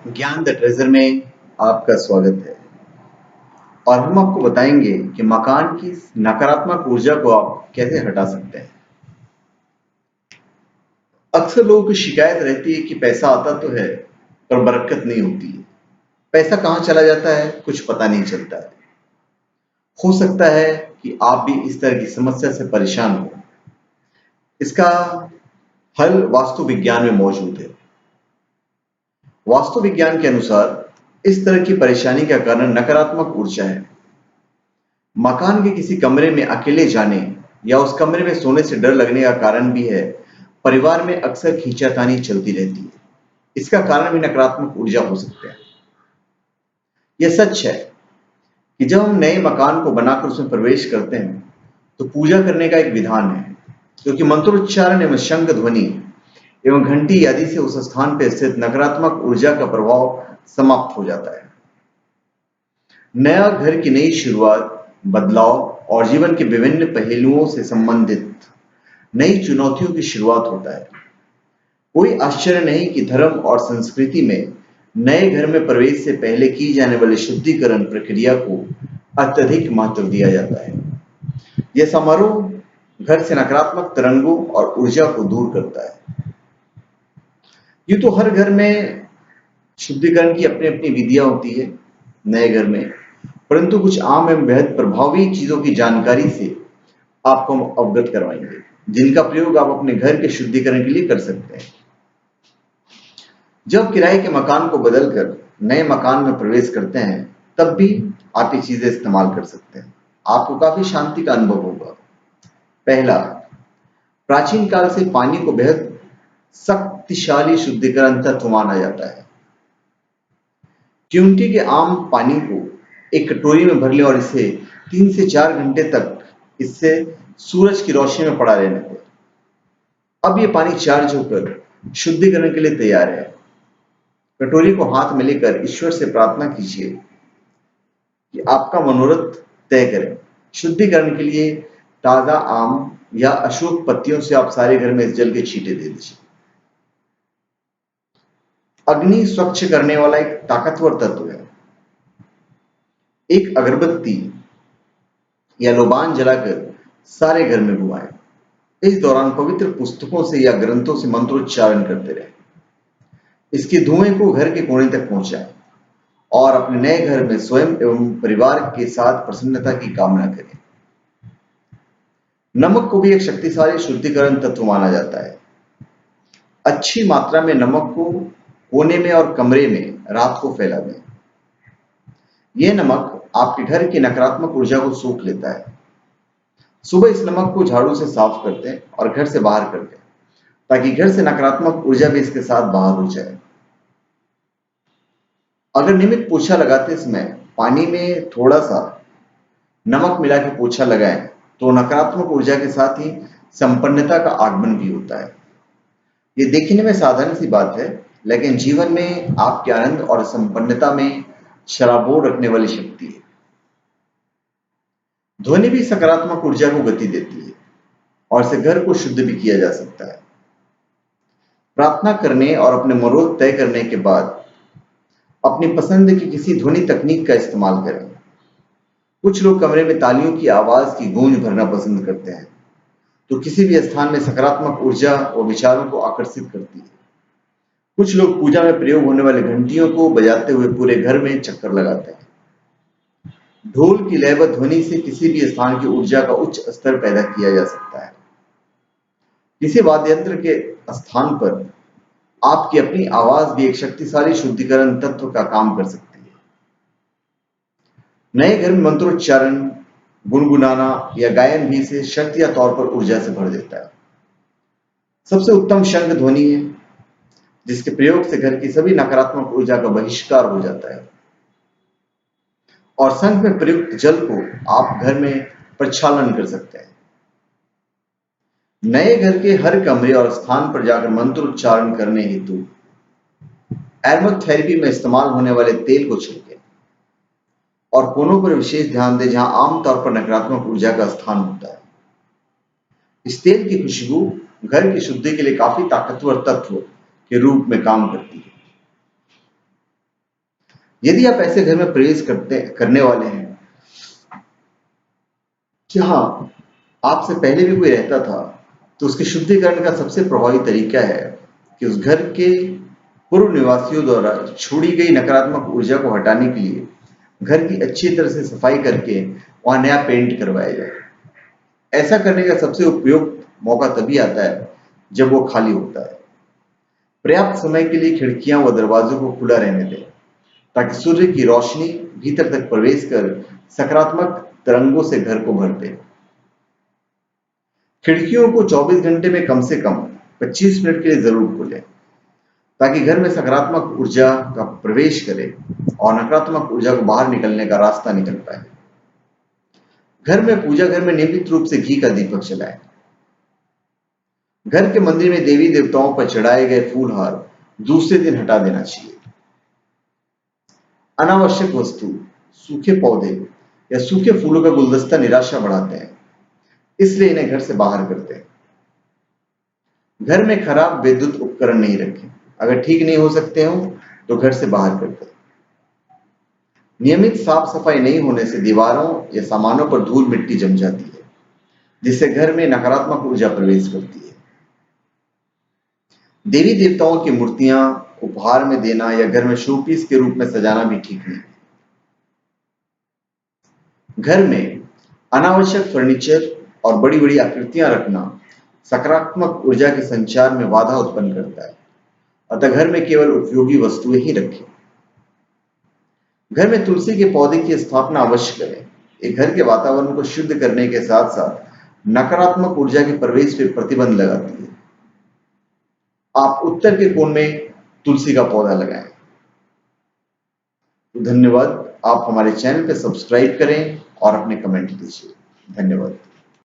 ज्ञान the treasure में आपका स्वागत है। और हम आपको बताएंगे कि मकान की नकारात्मक ऊर्जा को आप कैसे हटा सकते हैं। अक्सर लोगों की शिकायत रहती है कि पैसा आता तो है पर बरकत नहीं होती है। पैसा कहाँ चला जाता है कुछ पता नहीं चलता है। हो सकता है कि आप भी इस तरह की समस्या से परेशान हो। इसका हल वास्तु विज्ञान में मौजूद है। वास्तु विज्ञान के अनुसार इस तरह की परेशानी का कारण नकारात्मक ऊर्जा है। मकान के किसी कमरे में अकेले जाने या उस कमरे में सोने से डर लगने का कारण भी है। परिवार में अक्सर खींचातानी चलती रहती है। इसका कारण भी नकारात्मक ऊर्जा हो सकता है। यह सच है कि जब हम नए मकान को बनाकर उसमें प्रवेश करते हैं तो पूजा करने का एक विधान है, क्योंकि मंत्रोच्चारण एवं शंख ध्वनि एवं घंटी आदि से उस स्थान पर स्थित नकारात्मक ऊर्जा का प्रभाव समाप्त हो जाता है। नया घर की नई शुरुआत, बदलाव और जीवन के विभिन्न पहलुओं से संबंधित नई चुनौतियों की शुरुआत होता है। कोई आश्चर्य नहीं कि धर्म और संस्कृति में नए घर में प्रवेश से पहले की जाने वाली शुद्धिकरण प्रक्रिया को अत्यधिक महत्व दिया जाता है। यह समारोह घर से नकारात्मक तरंगों और ऊर्जा को दूर करता है। यूं तो हर घर में शुद्धिकरण की अपनी अपनी विधियां होती है नए घर में, परंतु कुछ आम एवं बेहद प्रभावी चीजों की जानकारी से आपको हम अवगत करवाएंगे, जिनका प्रयोग आप अपने घर के शुद्धिकरण के लिए कर सकते हैं। जब किराए के मकान को बदलकर नए मकान में प्रवेश करते हैं, तब भी आप ये चीजें इस्तेमाल कर सकते हैं। आपको काफी शांति का अनुभव होगा। पहला, प्राचीन काल से पानी को बेहद शक्तिशाली शुद्धिकरण तत्व माना जाता है। च्यूंटी के आम पानी को एक कटोरी में भर लें और इसे 3 से 4 घंटे तक इससे सूरज की रोशनी में पड़ा रहने दें। अब ये पानी चार्ज होकर शुद्धिकरण के लिए तैयार है। कटोरी को हाथ में लेकर ईश्वर से प्रार्थना कीजिए कि आपका मनोरथ तय करें। शुद्धिकरण के लिए ताजा आम या अशोक पत्तियों से आप सारे घर में इस जल के छींटे दे दीजिए। अग्नि स्वच्छ करने वाला एक ताकतवर तत्व है। एक अगरबत्ती या लोबान जलाकर सारे घर में घुमाएं। इस दौरान पवित्र पुस्तकों से या ग्रंथों से मंत्रोच्चारण करते रहें। इसके धुएं को घर के कोने तक पहुंचाएं और अपने नए घर में स्वयं एवं परिवार के साथ प्रसन्नता की कामना करें। नमक को भी एक शक्तिशाली शुद्धिकरण तत्व माना जाता है। अच्छी मात्रा में नमक को कोने में और कमरे में रात को फैला दें। यह नमक आपके घर की नकारात्मक ऊर्जा को सोख लेता है। सुबह इस नमक को झाड़ू से साफ कर दें और घर से बाहर कर दें, ताकि घर से नकारात्मक ऊर्जा भी इसके साथ बाहर हो जाए। अगर नियमित पोछा लगाते समय पानी में थोड़ा सा नमक मिला के पोछा लगाएं तो नकारात्मक ऊर्जा के साथ ही संपन्नता का आगमन भी होता है। ये देखने में साधारण सी बात है, लेकिन जीवन में आपके आनंद और संपन्नता में शराबोर रखने वाली शक्ति है। ध्वनि भी सकारात्मक ऊर्जा को गति देती है और इसे घर को शुद्ध भी किया जा सकता है। प्रार्थना करने और अपने मनोरथ तय करने के बाद अपनी पसंद की किसी ध्वनि तकनीक का इस्तेमाल करें। कुछ लोग कमरे में तालियों की आवाज की गूंज भरना पसंद करते हैं, तो किसी भी स्थान में सकारात्मक ऊर्जा और विचारों को आकर्षित करती है। कुछ लोग पूजा में प्रयोग होने वाली घंटियों को बजाते हुए पूरे घर में चक्कर लगाते हैं। ढोल की लयबद्ध ध्वनि से किसी भी स्थान की ऊर्जा का उच्च स्तर पैदा किया जा सकता है। किसी वाद्य यंत्र के स्थान पर आपकी अपनी आवाज भी एक शक्तिशाली शुद्धिकरण तत्व का काम कर सकती है। नए घर में मंत्रोच्चारण, गुनगुनाना या गायन भी इसे शक्तिया तौर पर ऊर्जा से भर देता है। सबसे उत्तम शंख ध्वनि है, जिसके प्रयोग से घर की सभी नकारात्मक ऊर्जा का बहिष्कार हो जाता है और शंख में प्रयुक्त जल को आप घर में प्रक्षालन कर सकते हैं। नए घर के हर कमरे और स्थान पर जाकर मंत्रोच्चारण करने हेतु एरोमेथेरेपी में इस्तेमाल होने वाले तेल को छिड़कें और कोनों पर विशेष ध्यान दें जहां आमतौर पर नकारात्मक ऊर्जा का स्थान होता है। इस तेल की खुशबू घर की शुद्धि के लिए काफी ताकतवर तत्व के रूप में काम करती है। यदि आप ऐसे घर में प्रवेश करने वाले हैं जहां आपसे पहले भी कोई रहता था, तो उसके शुद्धिकरण का सबसे प्रभावी तरीका है कि उस घर के पूर्व निवासियों द्वारा छोड़ी गई नकारात्मक ऊर्जा को हटाने के लिए घर की अच्छी तरह से सफाई करके वहां नया पेंट करवाया जाए। ऐसा करने का सबसे उपयुक्त मौका तभी आता है जब वो खाली होता है। पर्याप्त समय के लिए खिड़कियां व दरवाजों को खुला रहने दें ताकि सूर्य की रोशनी भीतर तक प्रवेश कर सकारात्मक तरंगों से घर को भर दे। खिड़कियों को 24 घंटे में कम से कम 25 मिनट के लिए जरूर खोलें ताकि घर में सकारात्मक ऊर्जा का प्रवेश करे और नकारात्मक ऊर्जा को बाहर निकलने का रास्ता निकल पाए। घर में पूजा घर में नियमित रूप से घी का दीपक जलाएं। घर के मंदिर में देवी देवताओं पर चढ़ाए गए फूल हार दूसरे दिन हटा देना चाहिए। अनावश्यक वस्तु, सूखे पौधे या सूखे फूलों का गुलदस्ता निराशा बढ़ाते हैं, इसलिए इन्हें घर से बाहर कर दें। घर में खराब विद्युत उपकरण नहीं रखें। अगर ठीक नहीं हो सकते हो तो घर से बाहर कर दें। नियमित साफ सफाई नहीं होने से दीवारों या सामानों पर धूल मिट्टी जम जाती है, जिससे घर में नकारात्मक ऊर्जा प्रवेश करती है। देवी देवताओं की मूर्तियां उपहार में देना या घर में शोपीस के रूप में सजाना भी ठीक नहीं। घर में अनावश्यक फर्नीचर और बड़ी बड़ी आकृतियां रखना सकारात्मक ऊर्जा के संचार में बाधा उत्पन्न करता है, अतः घर में केवल उपयोगी वस्तुएं ही रखें। घर में तुलसी के पौधे की स्थापना अवश्य करें। ये घर के वातावरण को शुद्ध करने के साथ साथ नकारात्मक ऊर्जा के प्रवेश पर प्रतिबंध लगाती है। आप उत्तर के कोण में तुलसी का पौधा लगाएं। तो धन्यवाद। आप हमारे चैनल पर सब्सक्राइब करें और अपने कमेंट दीजिए। धन्यवाद।